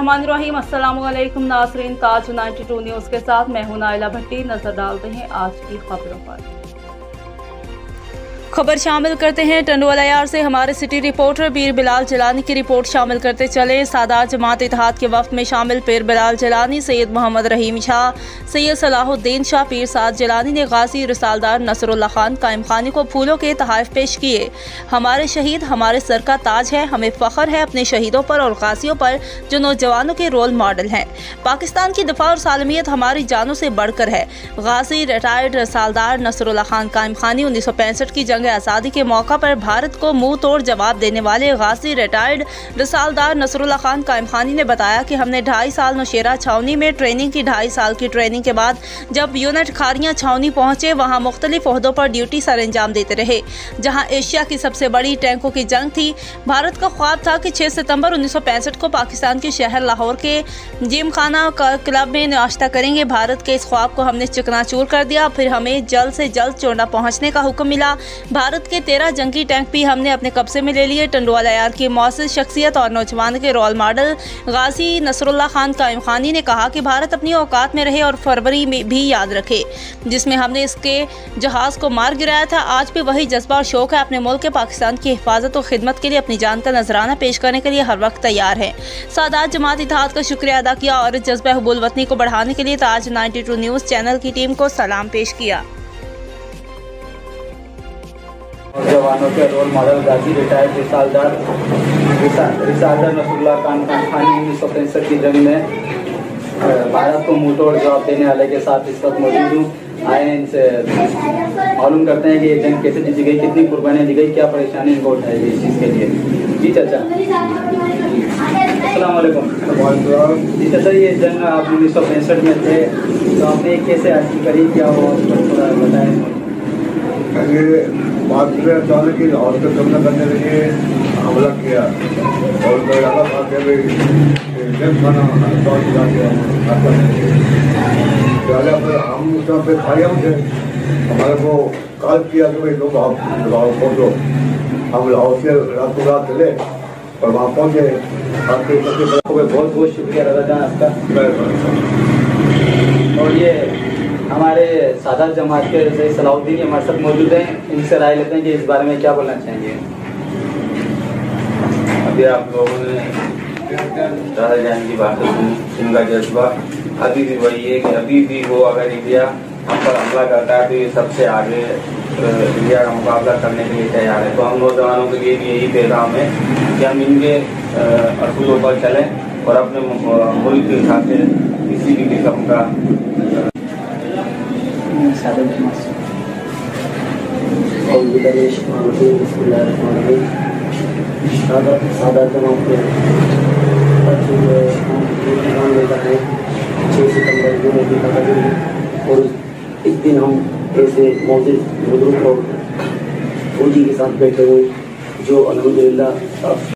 बिस्मिल्लाहिर्रहमानिर्रहीम। अस्सलामुअलैकुम नाज़रीन, ताज 92 न्यूज़ के साथ मैं हूं नाइला भट्टी। नजर डालते हैं आज की खबरों पर। खबर शामिल करते हैं टंडवालायार से। हमारे सिटी रिपोर्टर पीर बिलाल जिलानी की रिपोर्ट शामिल करते चले। सादात जमात इत्तेहाद के वफ्द में शामिल पीर बिलाल जिलानी, सैयद मोहम्मद रहीम शाह, सैयद सलाहुद्दीन शाह, पीर साद जिलानी ने गाजी रिसालदार नसरुल्लाह खान कायम खानी को फूलों के तोहफे पेश किए। हमारे शहीद हमारे सर का ताज है, हमें फ़ख्र है अपने शहीदों पर और गाजियों पर जो नौजवानों के रोल मॉडल हैं। पाकिस्तान की दफा और सालमियत हमारी जानों से बढ़कर है। गाजी रिटायर्ड रिसालदार नसरुल्लाह खान कायम खानी 1965 की जंग आज़ादी के मौका पर भारत को मुंह तोड़ जवाब देने वाले गाजी रिटायर्ड रिसालदार नसरुल्लाह खान कायम खानी ने बताया कि हमने 2.5 साल नौशेरा छावनी में ट्रेनिंग की। 2.5 साल की ट्रेनिंग के बाद जब यूनिट खारियां छावनी पहुंचे, वहां मुख्तलिफ ओहदों पर ड्यूटी सर अंजाम देते रहे। जहां एशिया की सबसे बड़ी टैंकों की जंग थी। भारत का ख्वाब था कि 6 सितंबर 1965 को पाकिस्तान के शहर लाहौर के जिम खाना क्लब में नाश्ता करेंगे। भारत के इस ख्वाब को हमने चकनाचूर कर दिया। फिर हमें जल्द से जल्द चोंडा पहुंचने का हुक्म मिला। भारत के 13 जंगी टैंक भी हमने अपने कब्जे में ले लिए। टंडवालायार की मौसूस शख्सियत और नौजवान के रोल मॉडल गाजी नसरुल्लाह खान कायम खानी ने कहा कि भारत अपनी औकात में रहे और फरवरी में भी याद रखे जिसमें हमने इसके जहाज को मार गिराया था। आज भी वही जज्बा और शौक है। अपने मुल्क के पाकिस्तान की हिफाजत और खिदमत के लिए अपनी जान का नजराना पेश करने के लिए हर वक्त तैयार है। सादात जमात इत्तेहाद का शुक्रिया अदा किया और जज्बा हुब्बुल वतनी को बढ़ाने के लिए ताज 92 न्यूज़ चैनल की टीम को सलाम पेश किया। जवानों के रोल मॉडल गाजी रिटायर्ड रिसालदार नसरुल्लाह खान खानी 1965 की जंग में भारत को मुंह तोड़ जवाब देने वाले के साथ इस वक्त मौजूद हूँ। आए इनसे मालूम करते हैं कि ये जंग कैसे जीती गई, कितनी कुर्बानियाँ दी गई, क्या परेशानी इनको उठाई गई इस चीज़ के लिए। जी चाचा, अस्सलाम वालेकुम। जी चाचा, ये जंग आप 1965 में थे, तो आपने कैसे हासिल करी, क्या वो थोड़ा बताएं। बाद में अचानक ही लाहौर का कब्जा करने लगे, हमला किया और लगा था फिर हम उस पे खाया थे। हमारे को कॉल किया कि भाई लोग आप लाहौर पहुँचो। हम लाहौर से रातों रात चले और वहाँ पहुँचे। आपके बहुत बहुत शुक्रिया अदा जान आपका। और ये हमारे सादात जमात के सैयद सलाहुद्दीन हमारे साथ मौजूद हैं, इनसे राय लेते हैं कि इस बारे में क्या बोलना चाहेंगे। अभी आप लोगों ने दादा जान की बात सुनने का जज्बा अभी भी वही है कि अभी भी वो अगर इंडिया हम पर हमला करता है तो ये सबसे आगे इंडिया का मुकाबला करने के लिए तैयार है। तो हम नौजवानों के लिए भी यही पैगाम है कि हम इनके असूलों पर चलें और अपने मुल्क के हिसाब से किसी भी किस्म का सादात जमात के 6 सितंबर को और इस दिन हम ऐसे मौजूद बुजुर्ग और फौजी के साथ बैठे हुए जो अल्हम्दुलिल्लाह